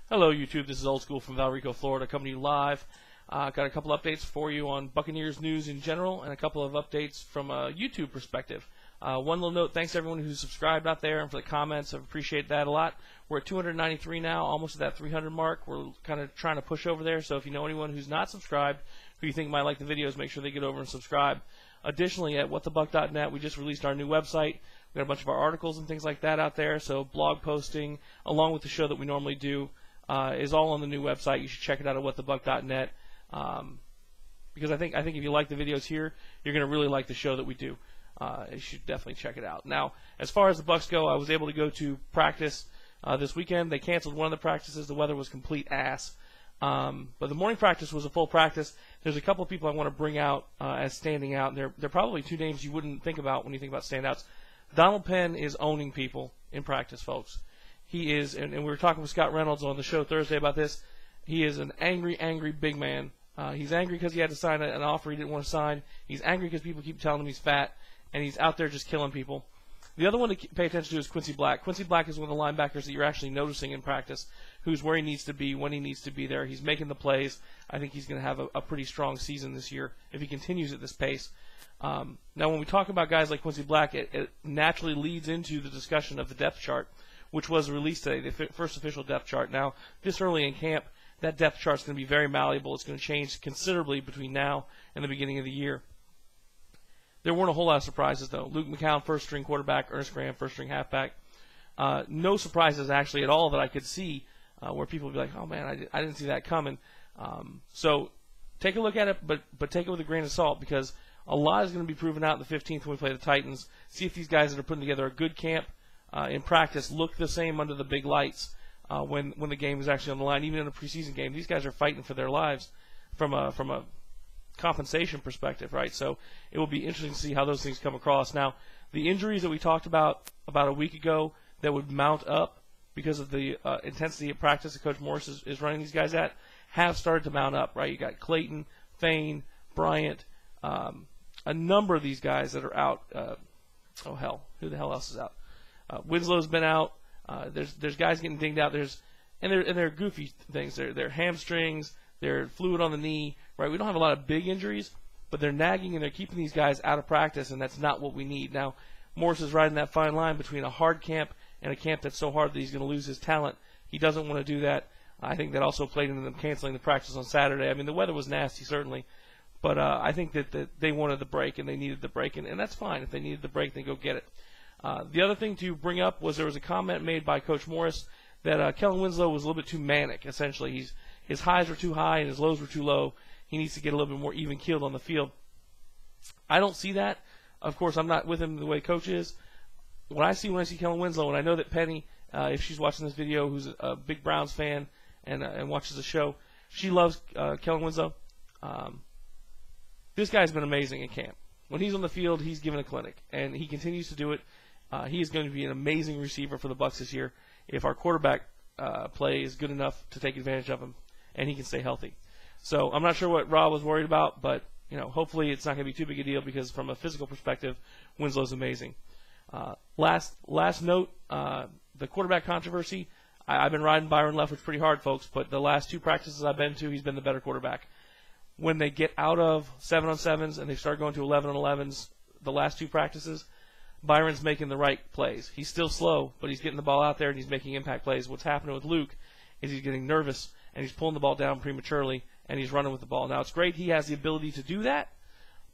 Hello, YouTube. This is Old School from Valrico, Florida, coming to you live. Got a couple updates for you on Buccaneers news in general and a couple of updates from a YouTube perspective. One little note, thanks to everyone who's subscribed out there and for the comments. I appreciate that a lot. We're at 293 now, almost at that 300 mark. We're kind of trying to push over there, so if you know anyone who's not subscribed, who you think might like the videos, make sure they get over and subscribe. Additionally, at WhatTheBuc.net, we just released our new website. We got a bunch of our articles and things like that out there, so blog posting, along with the show that we normally do, is all on the new website. You should check it out at WhatTheBuc.net, because I think if you like the videos here, you're going to really like the show that we do. You should definitely check it out. Now, as far as the Bucs go, I was able to go to practice this weekend. They canceled one of the practices. The weather was complete ass. But the morning practice was a full practice. There's a couple of people I want to bring out as standing out. They're probably two names you wouldn't think about when you think about standouts. Donald Penn is owning people in practice, folks. He is, and we were talking with Scott Reynolds on the show Thursday about this. He is an angry, angry big man. He's angry because he had to sign an offer he didn't want to sign. He's angry because people keep telling him he's fat, and he's out there just killing people. The other one to pay attention to is Quincy Black. Quincy Black is one of the linebackers that you're actually noticing in practice, who's where he needs to be, when he needs to be there. He's making the plays. I think he's going to have a pretty strong season this year if he continues at this pace. Now, when we talk about guys like Quincy Black, it naturally leads into the discussion of the depth chart, which was released today, the first official depth chart. Now, this early in camp, that depth chart is going to be very malleable. It's going to change considerably between now and the beginning of the year. There weren't a whole lot of surprises, though. Luke McCown, first-string quarterback. Ernest Graham, first-string halfback. No surprises, actually, at all that I could see where people would be like, oh, man, I didn't see that coming. So take a look at it, but take it with a grain of salt, because a lot is going to be proven out in the 15th when we play the Titans. See if these guys that are putting together a good camp in practice look the same under the big lights when the game is actually on the line. Even in a preseason game, these guys are fighting for their lives from a compensation perspective, right? So it will be interesting to see how those things come across. Now, the injuries that we talked about a week ago that would mount up because of the intensity of practice that Coach Morris is running these guys at have started to mount up, right? You got Clayton, Fain, Bryant, a number of these guys that are out. Oh, hell, who the hell else is out? Winslow's been out. There's guys getting dinged out. They're goofy things. They're hamstrings. They're fluid on the knee. Right? We don't have a lot of big injuries, but they're nagging and they're keeping these guys out of practice, and that's not what we need. Now, Morris is riding that fine line between a hard camp and a camp that's so hard that he's going to lose his talent. He doesn't want to do that. I think that also played into them canceling the practice on Saturday. I mean, the weather was nasty, certainly, but I think that they wanted the break and they needed the break, and that's fine. If they needed the break, then go get it. The other thing to bring up was there was a comment made by Coach Morris that Kellen Winslow was a little bit too manic, essentially. His highs were too high and his lows were too low. He needs to get a little bit more even-keeled on the field. I don't see that. Of course, I'm not with him the way Coach is. When I see Kellen Winslow, and I know that Penny, if she's watching this video, who's a big Browns fan and watches the show, she loves Kellen Winslow. This guy's been amazing in camp. When he's on the field, he's given a clinic, and he continues to do it. He is going to be an amazing receiver for the Bucs this year if our quarterback play is good enough to take advantage of him, and he can stay healthy. So I'm not sure what Rob was worried about, but hopefully it's not going to be too big a deal, because from a physical perspective, Winslow's amazing. Last note, the quarterback controversy. I've been riding Byron Leftwich pretty hard, folks, but the last two practices I've been to, he's been the better quarterback. When they get out of 7-on-7s and they start going to 11-on-11s, the last two practices, Byron's making the right plays. He's still slow, but he's getting the ball out there and he's making impact plays. What's happening with Luke is he's getting nervous and he's pulling the ball down prematurely and he's running with the ball. Now, it's great he has the ability to do that,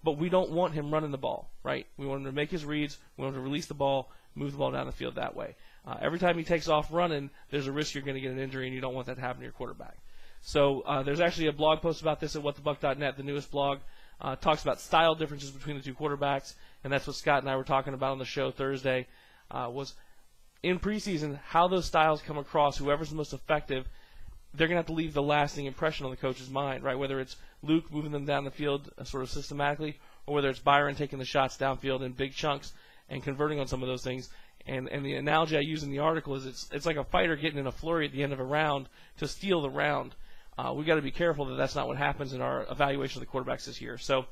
but we don't want him running the ball, right? We want him to make his reads. We want him to release the ball, move the ball down the field that way. Every time he takes off running, there's a risk you're going to get an injury, and you don't want that to happen to your quarterback. So there's actually a blog post about this at WhatTheBuc.net, the newest blog. Talks about style differences between the two quarterbacks, and that's what Scott and I were talking about on the show Thursday, was in preseason how those styles come across. Whoever's the most effective, they're going to have to leave the lasting impression on the coach's mind, right? Whether it's Luke moving them down the field sort of systematically, or whether it's Byron taking the shots downfield in big chunks and converting on some of those things. And the analogy I use in the article is it's like a fighter getting in a flurry at the end of a round to steal the round. We've got to be careful that that's not what happens in our evaluation of the quarterbacks this year. So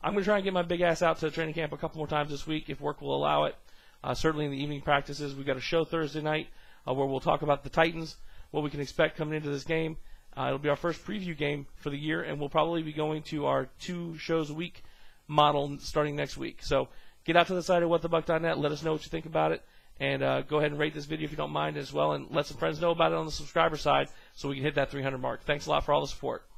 I'm going to try and get my big ass out to training camp a couple more times this week if work will allow it. Certainly in the evening practices. We've got a show Thursday night where we'll talk about the Titans. what we can expect coming into this game. It'll be our first preview game for the year, and we'll probably be going to our 2 shows a week model starting next week. So get out to the site at WhatTheBuc.net. Let us know what you think about it. And go ahead and rate this video if you don't mind as well. And let some friends know about it on the subscriber side so we can hit that 300 mark. Thanks a lot for all the support.